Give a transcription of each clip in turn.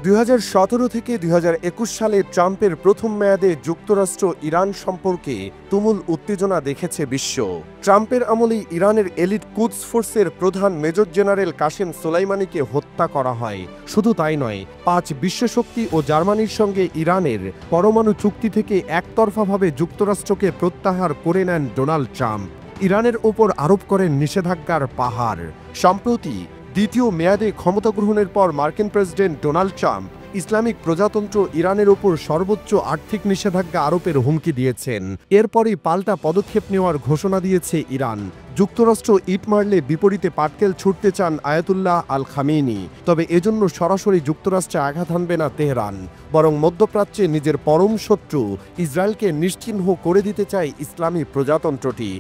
2017 থেকে 2021 সালে ট্রাম্পের প্রথম মেয়াদে যুক্তরাষ্ট্র ইরান সম্পর্কে তুমুল উত্তেজনা দেখেছে বিশ্ব। ট্রাম্পের আমলে ইরানের এলিট কুদস ফোর্সের প্রধান মেজর জেনারেল কাসেম সোলাইমানিকে হত্যা করা হয়। শুধু তাই নয়, 5 বিশ্বশক্তি ও জার্মানির সঙ্গে ইরানের পরমাণু চুক্তি থেকে একতরফাভাবে যুক্তরাষ্ট্রকে প্রত্যাহার করে নেন ডোনাল্ড ট্রাম্প। ইরানের ওপর আরোপ করেন নিষেধাজ্ঞার পাহাড়। সম্প্রতি দ্বিতীয় মেয়াদে ক্ষমতা গ্রহণের পর মার্কিন প্রেসিডেন্ট ডোনাল্ড ট্রাম্প ইসলামিক প্রজাতন্ত্র ইরানের ওপর সর্বোচ্চ আর্থিক নিষেধাজ্ঞা আরোপের হুমকি দিয়েছেন। এরপরই পাল্টা পদক্ষেপ নেওয়ার ঘোষণা দিয়েছে ইরান। যুক্তরাষ্ট্র ইট মারলে বিপরীতে পাটকেল ছুটতে চান আয়াতুল্লাহ আল খামেনি। তবে এজন্য সরাসরি যুক্তরাষ্ট্রে আঘাত হানবে না তেহরান, বরং মধ্যপ্রাচ্যে নিজের পরম শত্রু ইসরায়েলকে নিশ্চিহ্ন করে দিতে চায় ইসলামী প্রজাতন্ত্রটি।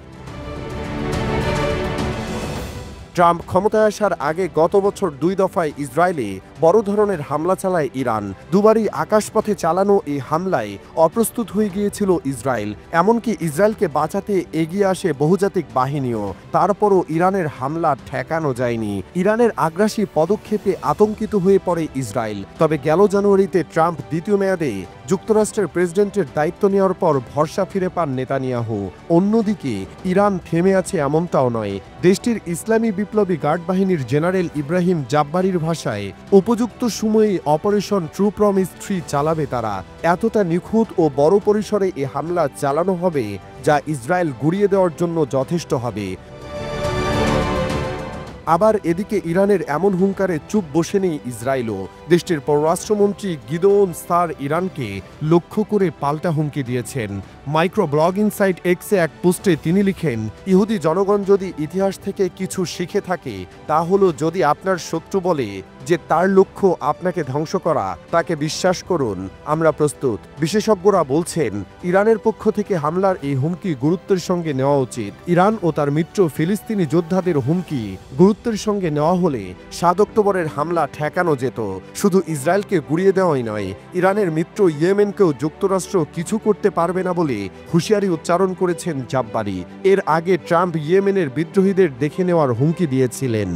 ট্রাম্প ক্ষমতায় আসার আগে গত বছর 2 দফায় ইসরায়েলে বড় ধরনের হামলা চালায় ইরান। দুবারই আকাশপথে চালানো এই হামলায় অপ্রস্তুত হয়ে গিয়েছিল ইসরায়েল। এমনকি ইসরায়েলকে বাঁচাতে এগিয়ে আসে বহুজাতিক বাহিনীও। তারপরও ইরানের হামলা ঠেকানো যায়নি। ইরানের আগ্রাসী পদক্ষেপে আতঙ্কিত হয়ে পড়ে ইসরায়েল। তবে গেল জানুয়ারিতে ট্রাম্প দ্বিতীয় মেয়াদে যুক্তরাষ্ট্রের প্রেসিডেন্টের দায়িত্ব নেওয়ার পর ভরসা ফিরে পান নেতানিয়াহু। অন্যদিকে ইরান থেমে আছে এমনটাও নয়। দেশটির ইসলামী বিপ্লবী গার্ড বাহিনীর জেনারেল ইব্রাহিম জাব্বারির ভাষায়, উপযুক্ত সময়ে অপারেশন ট্রু প্রমিস 3 চালাবে তারা। এতটা নিখুঁত ও বড় পরিসরে এ হামলা চালানো হবে যা ইসরায়েল গুড়িয়ে দেওয়ার জন্য যথেষ্ট হবে। আবার এদিকে ইরানের এমন হুঙ্কারে চুপ বসেনি ইসরায়েলও। দেশটির পররাষ্ট্রমন্ত্রী গিদেওন সার ইরানকে লক্ষ্য করে পাল্টা হুমকি দিয়েছেন। মাইক্রো ব্লগিং সাইট এক্সে এক পোস্টে তিনি লিখেন, ইহুদি জনগণ যদি ইতিহাস থেকে কিছু শিখে থাকে তা হলো, যদি আপনার শত্রু বলে যে তার লক্ষ্য আপনাকে ধ্বংস করা, তাকে বিশ্বাস করুন, আমরা প্রস্তুত। বিশেষজ্ঞরা বলছেন, ইরানের পক্ষ থেকে হামলার এই হুমকি গুরুত্বের সঙ্গে নেওয়া উচিত। ইরান ও তার মিত্র ফিলিস্তিনি যোদ্ধাদের হুমকি গুরুত্বের সঙ্গে নেওয়া হলে 7 অক্টোবরের হামলা ঠেকানো যেত। শুধু ইসরায়েলকে গুড়িয়ে দেওয়াই নয়, ইরানের মিত্র ইয়েমেনকেও যুক্তরাষ্ট্র কিছু করতে পারবে না বলে হুঁশিয়ারি উচ্চারণ করেছেন জাব্বারি। এর আগে ট্রাম্প ইয়েমেনের বিদ্রোহীদের দেখে নেওয়ার হুমকি দিয়েছিলেন।